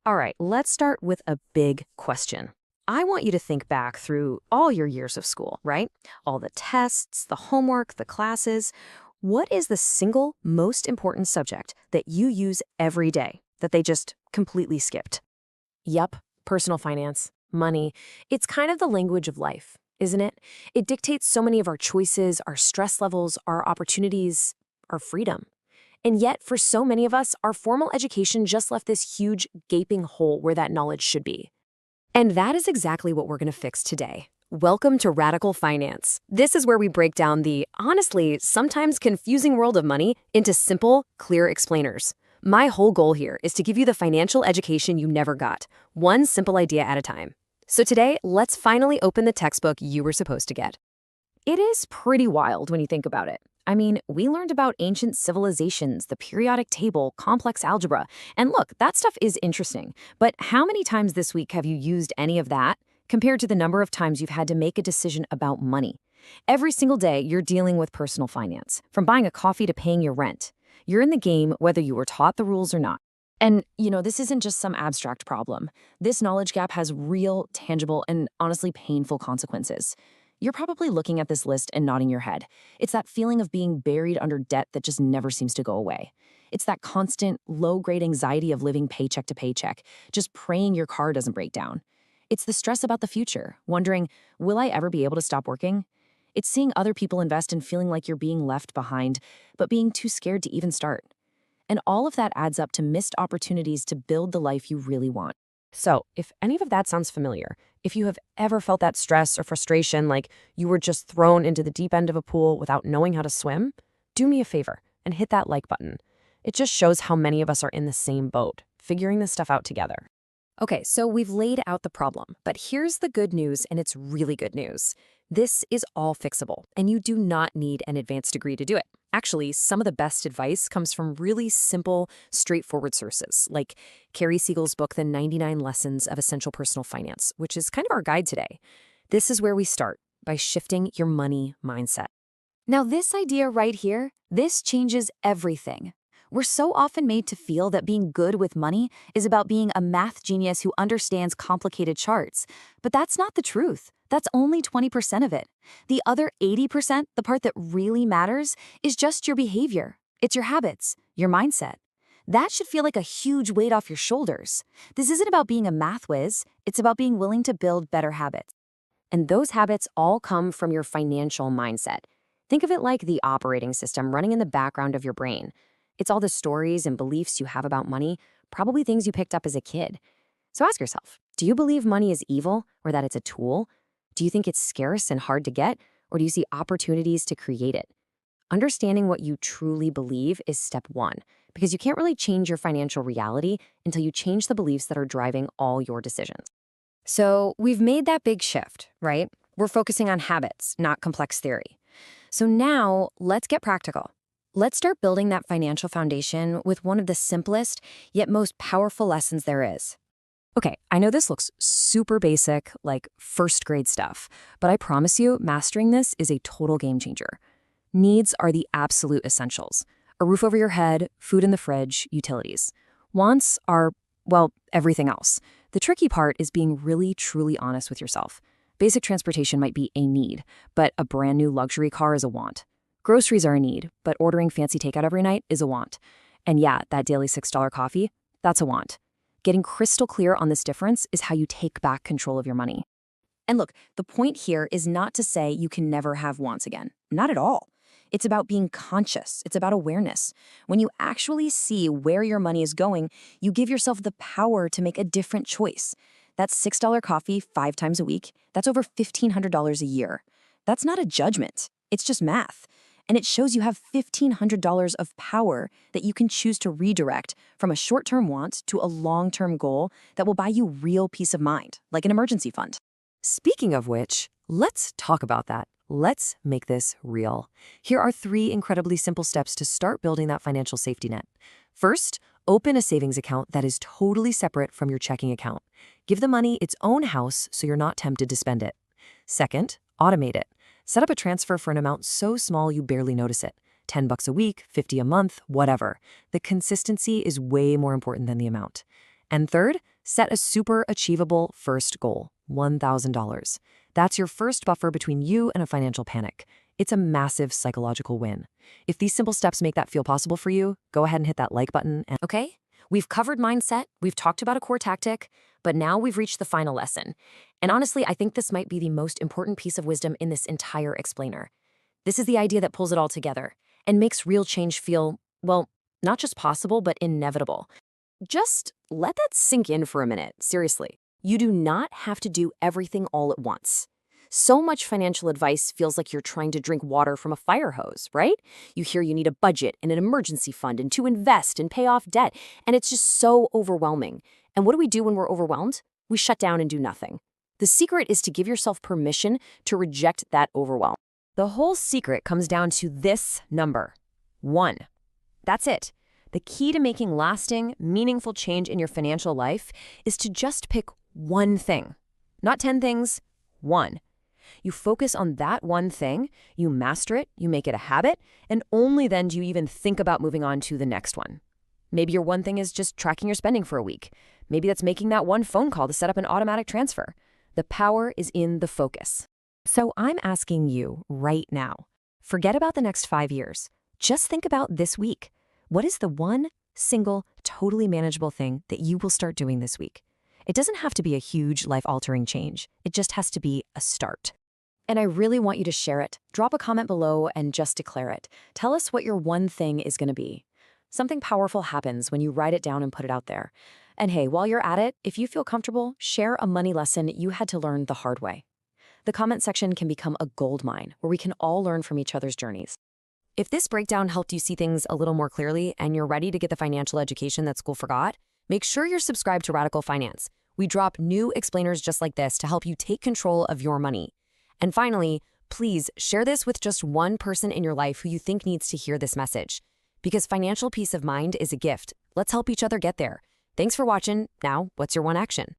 All right, let's start with a big question. I want you to think back through all your years of school, right? All the tests, the homework, the classes. What is the single most important subject that you use every day that they just completely skipped? Yep, personal finance, money. It's kind of the language of life, isn't it? It dictates so many of our choices, our stress levels, our opportunities, our freedom. And yet, for so many of us, our formal education just left this huge, gaping hole where that knowledge should be. And that is exactly what we're going to fix today. Welcome to Radical Finance. This is where we break down the, honestly, sometimes confusing world of money into simple, clear explainers. My whole goal here is to give you the financial education you never got, one simple idea at a time. So today, let's finally open the textbook you were supposed to get. It is pretty wild when you think about it. I mean, we learned about ancient civilizations, the periodic table, complex algebra, and look, that stuff is interesting. But how many times this week have you used any of that compared to the number of times you've had to make a decision about money? Every single day, you're dealing with personal finance, from buying a coffee to paying your rent. You're in the game whether you were taught the rules or not. And, this isn't just some abstract problem. This knowledge gap has real, tangible, and honestly painful consequences. You're probably looking at this list and nodding your head. It's that feeling of being buried under debt that just never seems to go away. It's that constant, low-grade anxiety of living paycheck to paycheck, just praying your car doesn't break down. It's the stress about the future, wondering, will I ever be able to stop working? It's seeing other people invest and feeling like you're being left behind, but being too scared to even start. And all of that adds up to missed opportunities to build the life you really want. So, if any of that sounds familiar, if you have ever felt that stress or frustration like you were just thrown into the deep end of a pool without knowing how to swim, do me a favor and hit that like button. It just shows how many of us are in the same boat, figuring this stuff out together. Okay, so we've laid out the problem, but here's the good news, and it's really good news. This is all fixable, and you do not need an advanced degree to do it. Actually, some of the best advice comes from really simple, straightforward sources, like Carrie Siegel's book, The 99 Lessons of Essential Personal Finance, which is kind of our guide today. This is where we start, by shifting your money mindset. Now, this idea right here, this changes everything. We're so often made to feel that being good with money is about being a math genius who understands complicated charts. But that's not the truth. That's only 20% of it. The other 80%, the part that really matters, is just your behavior. It's your habits, your mindset. That should feel like a huge weight off your shoulders. This isn't about being a math whiz. It's about being willing to build better habits. And those habits all come from your financial mindset. Think of it like the operating system running in the background of your brain. It's all the stories and beliefs you have about money, probably things you picked up as a kid. So ask yourself, do you believe money is evil or that it's a tool? Do you think it's scarce and hard to get, or do you see opportunities to create it? Understanding what you truly believe is step one, because you can't really change your financial reality until you change the beliefs that are driving all your decisions. So we've made that big shift, right? We're focusing on habits, not complex theory. So now let's get practical. Let's start building that financial foundation with one of the simplest yet most powerful lessons there is. Okay, I know this looks super basic, like first grade stuff, but I promise you, mastering this is a total game changer. Needs are the absolute essentials. A roof over your head, food in the fridge, utilities. Wants are, well, everything else. The tricky part is being really, truly honest with yourself. Basic transportation might be a need, but a brand new luxury car is a want. Groceries are a need, but ordering fancy takeout every night is a want. And yeah, that daily $6 coffee, that's a want. Getting crystal clear on this difference is how you take back control of your money. And look, the point here is not to say you can never have wants again. Not at all. It's about being conscious. It's about awareness. When you actually see where your money is going, you give yourself the power to make a different choice. That $6 coffee 5 times a week, that's over $1,500 a year. That's not a judgment. It's just math. And it shows you have $1,500 of power that you can choose to redirect from a short-term want to a long-term goal that will buy you real peace of mind, like an emergency fund. Speaking of which, let's talk about that. Let's make this real. Here are 3 incredibly simple steps to start building that financial safety net. First, open a savings account that is totally separate from your checking account. Give the money its own house so you're not tempted to spend it. Second, automate it. Set up a transfer for an amount so small you barely notice it. $10 a week, $50 a month, whatever. The consistency is way more important than the amount. And third, Set a super achievable first goal, $1,000. That's your first buffer between you and a financial panic. It's a massive psychological win. If these simple steps make that feel possible for you, go ahead and hit that like button. Okay, we've covered mindset, we've talked about a core tactic, but now we've reached the final lesson. And honestly, I think this might be the most important piece of wisdom in this entire explainer. This is the idea that pulls it all together and makes real change feel, well, not just possible, but inevitable. Just let that sink in for a minute, seriously. You do not have to do everything all at once. So much financial advice feels like you're trying to drink water from a fire hose, right? You hear you need a budget and an emergency fund and to invest and pay off debt, and it's just so overwhelming. And what do we do when we're overwhelmed? We shut down and do nothing. The secret is to give yourself permission to reject that overwhelm. The whole secret comes down to this number, 1. That's it. The key to making lasting, meaningful change in your financial life is to just pick one thing. Not 10 things, 1. You focus on that one thing, you master it, you make it a habit, and only then do you even think about moving on to the next one. Maybe your one thing is just tracking your spending for a week. Maybe that's making that one phone call to set up an automatic transfer. The power is in the focus. So I'm asking you right now, forget about the next 5 years. Just think about this week. What is the one single, totally manageable thing that you will start doing this week? It doesn't have to be a huge, life-altering change. It just has to be a start. And I really want you to share it. Drop a comment below and just declare it. Tell us what your one thing is going to be. Something powerful happens when you write it down and put it out there. And hey, while you're at it, if you feel comfortable, share a money lesson you had to learn the hard way. The comment section can become a goldmine where we can all learn from each other's journeys. If this breakdown helped you see things a little more clearly and you're ready to get the financial education that school forgot, make sure you're subscribed to Radical Finance. We drop new explainers just like this to help you take control of your money. And finally, please share this with just one person in your life who you think needs to hear this message. Because financial peace of mind is a gift. Let's help each other get there. Thanks for watching. Now, what's your one action?